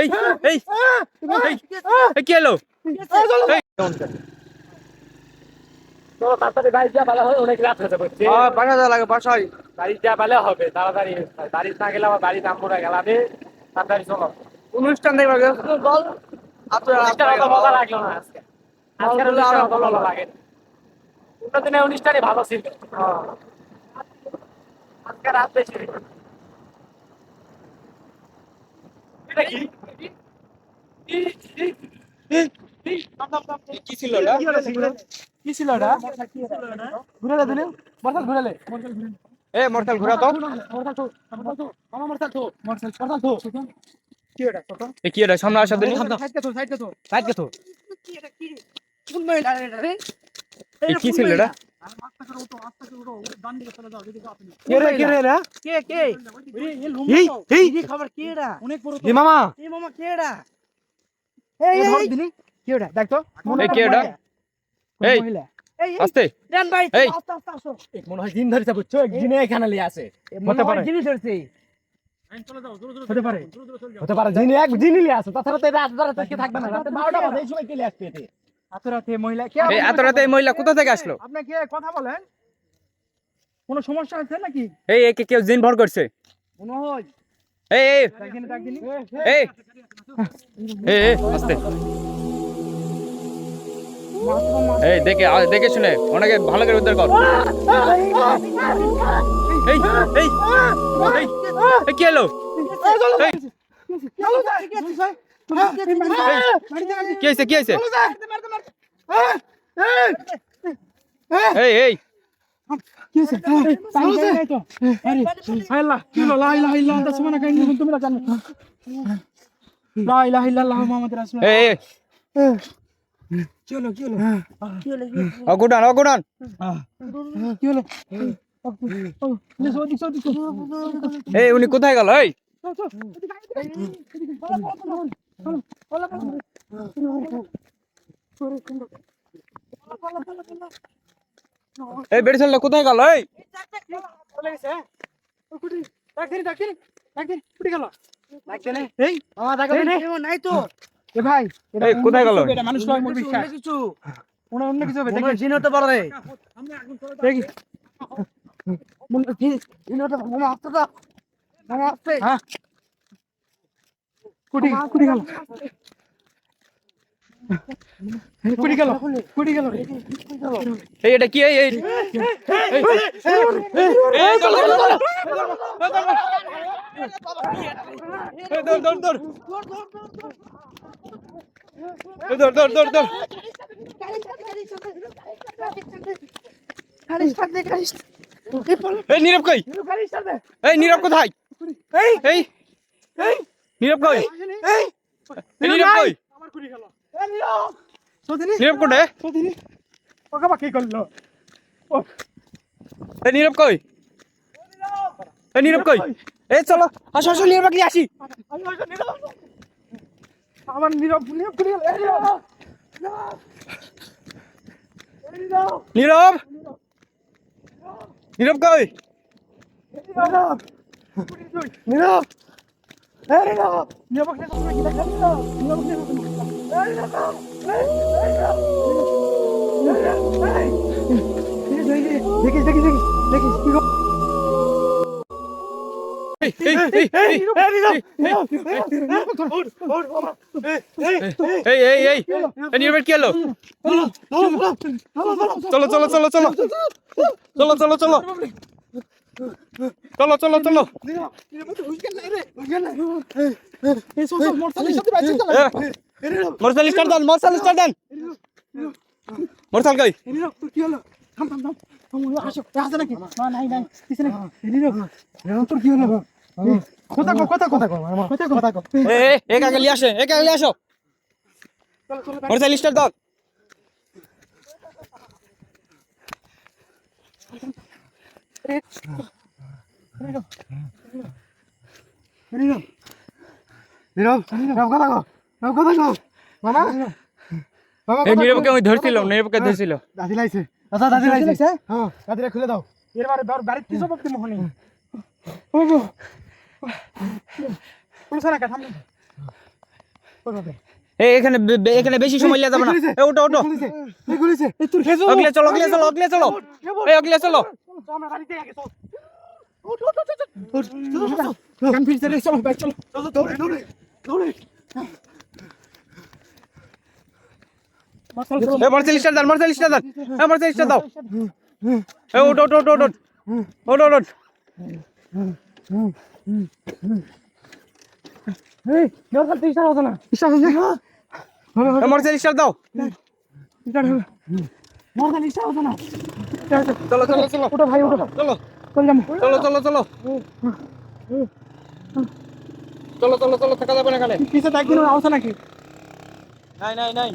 এই এই কি হলো? তাড়াতাড়ি বাড়ি যা ভালো হয়, অনেক রাত হতে পারছে। বাসা যাওয়া লাগে, বাসায় বাড়ি যা ভালো হবে, তাড়াতাড়ি বাড়ি না গেলে আমার বাড়ি নাম পড়ে গেলাবে। তাড়াতাড়ি চলো। অনুষ্ঠান দেখবার বল। অনুষ্ঠান অত মজা লাগলো না আজকে। আজকের অনুষ্ঠান অত ভালো লাগে। অন্য দিনের অনুষ্ঠানই ভালো ছিল। আজকে রাত বেশি। এটা কি? কি ছিল এটা? কি ছিল এটা? ঘুরালে দিলে? মরসাল ঘুরালে। এ মোটরসাইকেল ঘোরা তো। এ কি এটা? সামনে আসা দিনি। এ কি ছিল এটা? মামা এ কি এটা? এই আস্তে। এই মনে হয় দিন ধরে বুঝছো, একদিনে এখানে লিয়ে আছে। হতে পারে হতে পারে দিনে এক দিনই লিয়ে আছে। তাছাড়া তো রাত ধরে থেকে থাকবে না। রাতে 12টা বাজে এই সময় কে লিয়ে আসবে? এত রাতে মহিলা কে? এই এত রাতে এই মহিলা কোথা থেকে আসলো? আপনি কে কথা বলেন? কোনো সমস্যা আছে নাকি? এই একে কেউ জিন ভর করছে। মনে হয় এই এই ডাকিনি এই এই আস্তে। এই দেখে দেখে শুনে অনেকে ভালো করে উদ্ধার কর। এই এই এই কি হলো? কি হয়েছে? কি হয়েছে? এই এই এই অগুডান অগুডান এই উনি কোথায় গেল? এই এই বেড়ে চললো কোথায় গেল? এই কোথায় গেল? মানুষ কিছু অন্য কিছু হবে। দেখি জিন হতে পারে। দেখি এই এটা কি? এই এই নীরব কই? এই নীরব কোথায়? এই নীরব কই? নীরব কই? নীরব কোটে? নীরব কই? নীরব কই? এই চলো আসো আসো নীরব কি আসি। আমার নীরব নীরব নীরব কই? নীরবের কি হলো? চলো চলো চলো চলো চলো চলো চলো চলো চলো চলো মোটরসাইকেল স্টার্ট দেন, মোটরসাইকেল স্টার্ট দেন। মোটরসাইকেল কই? এক আগে নিয়ে আসে, এক আগে নিয়ে আসো। মোটরসাইকেল স্টার্ট দাও। নীরবকে আমি ধরছিলাম, নীরবকে ধরছিল। দাদি লাইছে। আচ্ছা দাদি লাইছে। হ্যাঁ দাদিরা খুলে দাও। এর বারে বাড়িতে কি সব করতে মোহনি। এখানে এখানে বেশি সময় লিয়া যাবে না। ওটো ওটো অগলে চলো অগলে চলো অগলে চলো অগলে চলো। মার্সেলিস্টার দাও মার্সেলিস্টার দাও মার্সেলিস্টার দাও। ওটো ওটো ওটো ওটো ওটো ওটো মার্সেলিস্টার দাও। চলো চলো চলো ওটা ভাই ওটা চলো চল চলো চলো চলো চলো চলো চলো থাকা যাবে না এখানে। পিছে দেখ দিন আওতা নাকি নাই নাই নাই